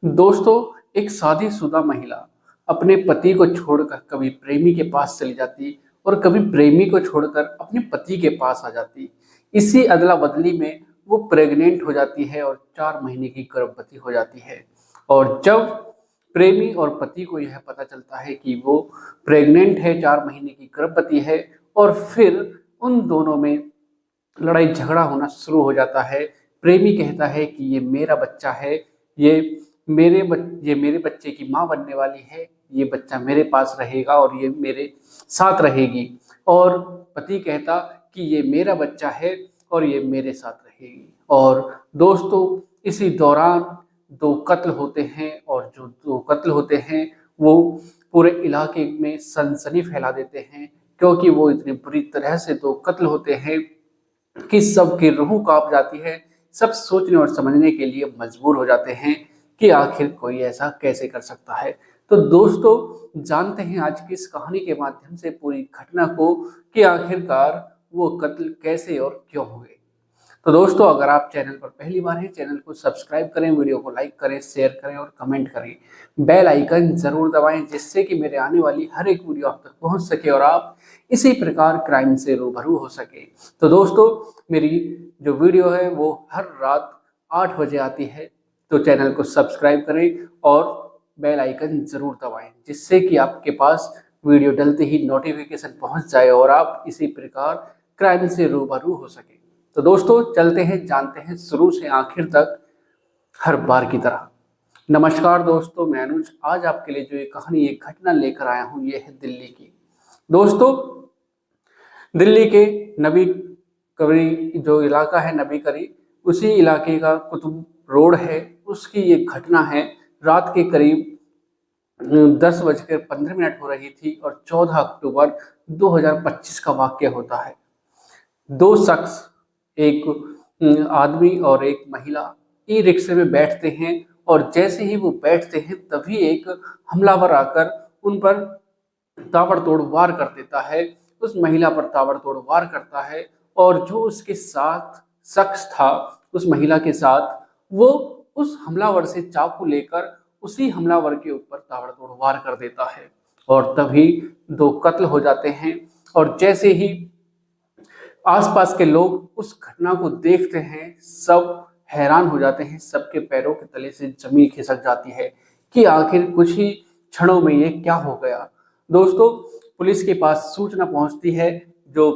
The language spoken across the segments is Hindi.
दोस्तों, एक शादीशुदा महिला अपने पति को छोड़कर कभी प्रेमी के पास चली जाती और कभी प्रेमी को छोड़कर अपने पति के पास आ जाती। इसी अदला बदली में वो प्रेग्नेंट हो जाती है और 4 महीने की गर्भवती हो जाती है। और जब प्रेमी और पति को यह पता चलता है कि वो प्रेग्नेंट है, 4 महीने की गर्भवती है, और फिर उन दोनों में लड़ाई झगड़ा होना शुरू हो जाता है। प्रेमी कहता है कि ये मेरा बच्चा है, ये ये मेरे बच्चे की माँ बनने वाली है, ये बच्चा मेरे पास रहेगा और ये मेरे साथ रहेगी। और पति कहता कि ये मेरा बच्चा है और ये मेरे साथ रहेगी। और दोस्तों, इसी दौरान दो कत्ल होते हैं, और जो दो कत्ल होते हैं वो पूरे इलाके में सनसनी फैला देते हैं, क्योंकि वो इतनी बुरी तरह से दो कत्ल होते हैं कि सबकी रूह कांप जाती है। सब सोचने और समझने के लिए मजबूर हो जाते हैं कि आखिर कोई ऐसा कैसे कर सकता है। तो दोस्तों, जानते हैं आज की इस कहानी के माध्यम से पूरी घटना को कि आखिरकार वो कत्ल कैसे और क्यों हुए। तो दोस्तों, अगर आप चैनल पर पहली बार हैं, चैनल को सब्सक्राइब करें, वीडियो को लाइक करें, शेयर करें और कमेंट करें। बेल आइकन जरूर दबाएं, जिससे कि मेरे आने वाली हर एक वीडियो आप तक पहुंच सके और आप इसी प्रकार क्राइम से रूबरू हो सके। तो दोस्तों, मेरी जो वीडियो है वो हर रात 8 बजे आती है। तो चैनल को सब्सक्राइब करें और बेल आइकन जरूर दबाएं, जिससे कि आपके पास वीडियो डलते ही नोटिफिकेशन पहुंच जाए और आप इसी प्रकार क्राइम से रूबरू हो सके। तो दोस्तों, चलते हैं, जानते हैं शुरू से आखिर तक हर बार की तरह। नमस्कार दोस्तों, मैं अनुज आज आपके लिए जो ये कहानी, एक घटना लेकर आया हूँ, ये है दिल्ली की। दोस्तों, दिल्ली के नबी करी जो इलाका है, नबी करी, उसी इलाके का कुतुब रोड है, उसकी ये घटना है। रात के करीब 10:15 हो रही थी और 14 अक्टूबर 2025 का वाक्य होता है। दो शख्स, एक आदमी और एक महिला, ई रिक्शे में बैठते हैं, और जैसे ही वो बैठते हैं तभी एक हमलावर आकर उन पर ताबड़तोड़ वार कर देता है। उस महिला पर ताबड़तोड़ वार करता है, और जो उसके साथ शख्स था, उस महिला के साथ, वो उस हमलावर से चाकू लेकर उसी हमलावर के ऊपर ताबड़तोड़ वार कर देता है। और तभी दो कत्ल हो जाते हैं। और जैसे ही आसपास के लोग उस घटना को देखते हैं, सब हैरान हो जाते हैं, सबके पैरों के तले से जमीन खिसक जाती है कि आखिर कुछ ही क्षणों में ये क्या हो गया। दोस्तों, पुलिस के पास सूचना पहुंचती है। जो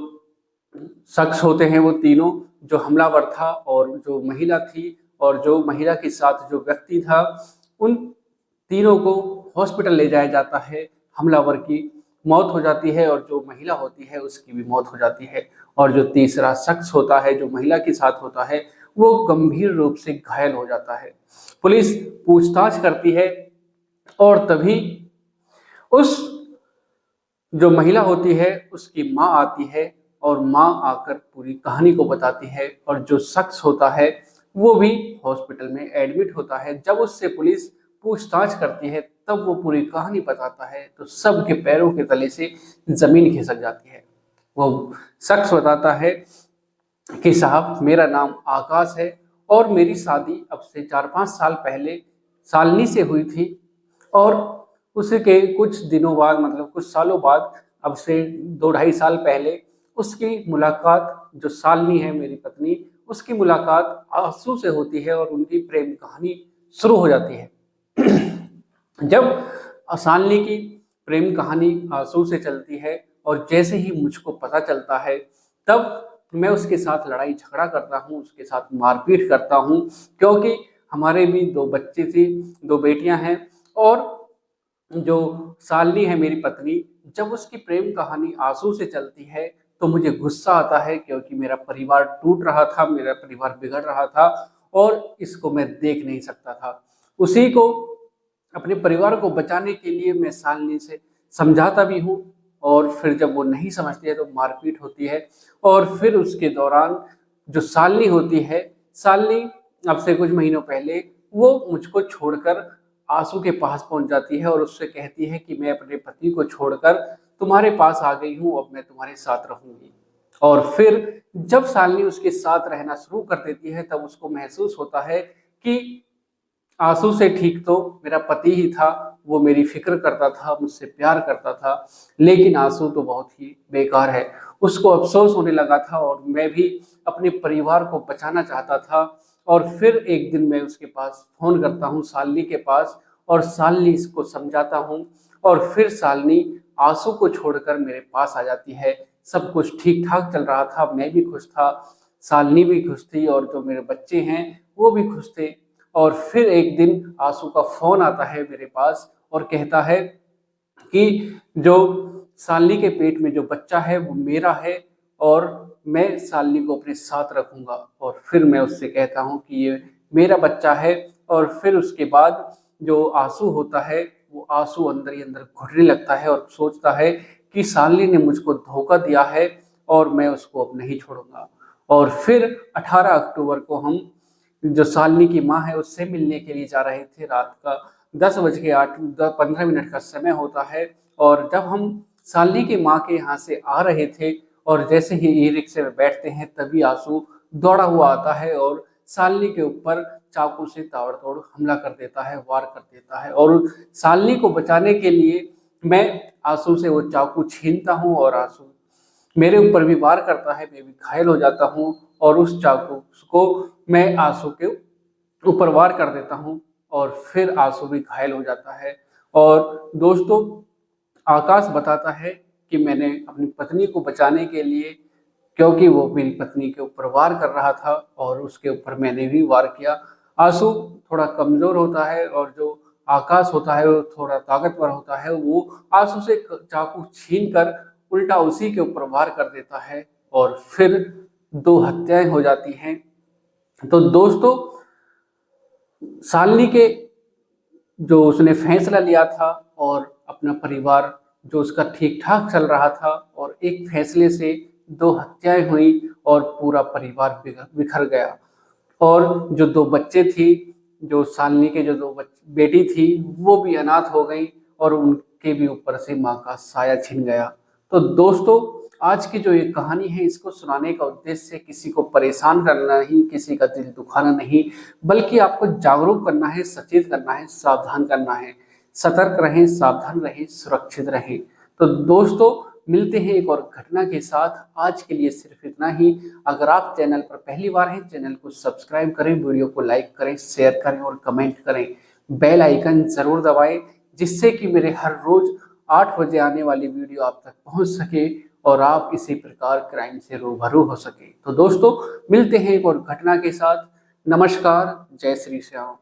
शख्स होते हैं वो तीनों, जो हमलावर था और जो महिला थी और जो महिला के साथ जो व्यक्ति था, उन तीनों को हॉस्पिटल ले जाया जाता है। हमलावर की मौत हो जाती है और जो महिला होती है उसकी भी मौत हो जाती है। और जो तीसरा शख्स होता है, जो महिला के साथ होता है, वो गंभीर रूप से घायल हो जाता है। पुलिस पूछताछ करती है, और तभी उस जो महिला होती है उसकी माँ आती है, और माँ आकर पूरी कहानी को बताती है। और जो शख्स होता है वो भी हॉस्पिटल में एडमिट होता है। जब उससे पुलिस पूछताछ करती है तब वो पूरी कहानी बताता है, तो सबके पैरों के तले से जमीन खिसक जाती है। वो शख्स बताता है कि साहब, मेरा नाम आकाश है और मेरी शादी अब से 4-5 साल पहले शालिनी से हुई थी। और उसके कुछ दिनों बाद, मतलब कुछ सालों बाद, अब से 2-2.5 साल पहले, उसकी मुलाकात, जो शालिनी है मेरी पत्नी, उसकी मुलाकात आंसू से होती है और उनकी प्रेम कहानी शुरू हो जाती है। जब शालिनी की प्रेम कहानी आंसू से चलती है, और जैसे ही मुझको पता चलता है, तब मैं उसके साथ लड़ाई झगड़ा करता हूँ, उसके साथ मारपीट करता हूँ, क्योंकि हमारे भी 2 बच्चे थी, 2 बेटियां हैं। और जो शालिनी है मेरी पत्नी, जब उसकी प्रेम कहानी आंसू से चलती है तो मुझे गुस्सा आता है, क्योंकि मेरा परिवार टूट रहा था, मेरा परिवार बिगड़ रहा था, और इसको मैं देख नहीं सकता था। उसी को, अपने परिवार को बचाने के लिए मैं शालिनी से समझाता भी हूँ, और फिर जब वो नहीं समझती है तो मारपीट होती है। और फिर उसके दौरान जो शालिनी होती है, शालिनी अब से कुछ महीनों पहले वो मुझको छोड़कर आंसू के पास पहुंच जाती है और उससे कहती है कि मैं अपने पति को छोड़कर तुम्हारे पास आ गई हूँ, अब मैं तुम्हारे साथ रहूंगी। और फिर जब शालिनी उसके साथ रहना शुरू कर देती है, तब उसको महसूस होता है कि आंसू से ठीक तो मेरा पति ही था, वो मेरी फिक्र करता था, मुझसे प्यार करता था, लेकिन आंसू तो बहुत ही बेकार है। उसको अफसोस होने लगा था और मैं भी अपने परिवार को बचाना चाहता था। और फिर एक दिन मैं उसके पास फोन करता हूँ, शालिनी के पास, और शालिनी इसको समझाता हूँ, और फिर शालिनी आंसू को छोड़कर मेरे पास आ जाती है। सब कुछ ठीक ठाक चल रहा था, मैं भी खुश था, शालिनी भी खुश थी, और जो मेरे बच्चे हैं वो भी खुश थे। और फिर एक दिन आंसू का फोन आता है मेरे पास और कहता है कि जो शालिनी के पेट में जो बच्चा है वो मेरा है, और मैं शालिनी को अपने साथ रखूंगा। और फिर मैं उससे कहता हूँ कि ये मेरा बच्चा है। और फिर उसके बाद जो आंसू होता है, वो आंसू अंदर ही अंदर घुटने लगता है और सोचता है कि शालिनी ने मुझको धोखा दिया है और मैं उसको अब नहीं छोड़ूंगा। और फिर 18 अक्टूबर को हम जो शालिनी की माँ है उससे मिलने के लिए जा रहे थे। रात का 10:15 का समय होता है, और जब हम शालिनी की माँ के यहाँ से आ रहे थे और जैसे ही ई रिक्शे में बैठते हैं, तभी आंसू दौड़ा हुआ आता है और शालिनी के ऊपर चाकू से ताबड़तोड़ हमला कर देता है, वार कर देता है। और शालिनी को बचाने के लिए मैं आंसू से वो चाकू छीनता हूँ और आंसू मेरे ऊपर भी वार करता है, मैं भी घायल हो जाता हूँ, और उस चाकू को मैं आंसू के ऊपर वार कर देता हूँ, और फिर आंसू भी घायल हो जाता है। और दोस्तों, आकाश बताता है कि मैंने अपनी पत्नी को बचाने के लिए, क्योंकि वो मेरी पत्नी के ऊपर वार कर रहा था और उसके ऊपर मैंने भी वार किया। आंसू थोड़ा कमजोर होता है और जो आकाश होता है वो थोड़ा ताकतवर होता है, वो आंसू से चाकू छीन कर उल्टा उसी के ऊपर वार कर देता है, और फिर 2 हत्याएं हो जाती हैं। तो दोस्तों, शालिनी के जो उसने फैसला लिया था और अपना परिवार जो उसका ठीक ठाक चल रहा था, और एक फैसले से 2 हत्याएं हुई और पूरा परिवार बिखर गया। और जो 2 बच्चे थी, जो शालिनी के जो 2 बेटी थी, वो भी अनाथ हो गई और उनके भी ऊपर से माँ का साया छिन गया। तो दोस्तों, आज की जो ये कहानी है, इसको सुनाने का उद्देश्य किसी को परेशान करना नहीं, किसी का दिल दुखाना नहीं, बल्कि आपको जागरूक करना है, सचेत करना है, सावधान करना है। सतर्क रहें, सावधान रहें, सुरक्षित रहें। तो दोस्तों, मिलते हैं एक और घटना के साथ। आज के लिए सिर्फ इतना ही। अगर आप चैनल पर पहली बार हैं, चैनल को सब्सक्राइब करें, वीडियो को लाइक करें, शेयर करें और कमेंट करें। बेल आइकन जरूर दबाएं, जिससे कि मेरे हर रोज 8 बजे आने वाली वीडियो आप तक पहुंच सके और आप इसी प्रकार क्राइम से रूबरू हो सके। तो दोस्तों, मिलते हैं एक और घटना के साथ। नमस्कार, जय श्री श्याम।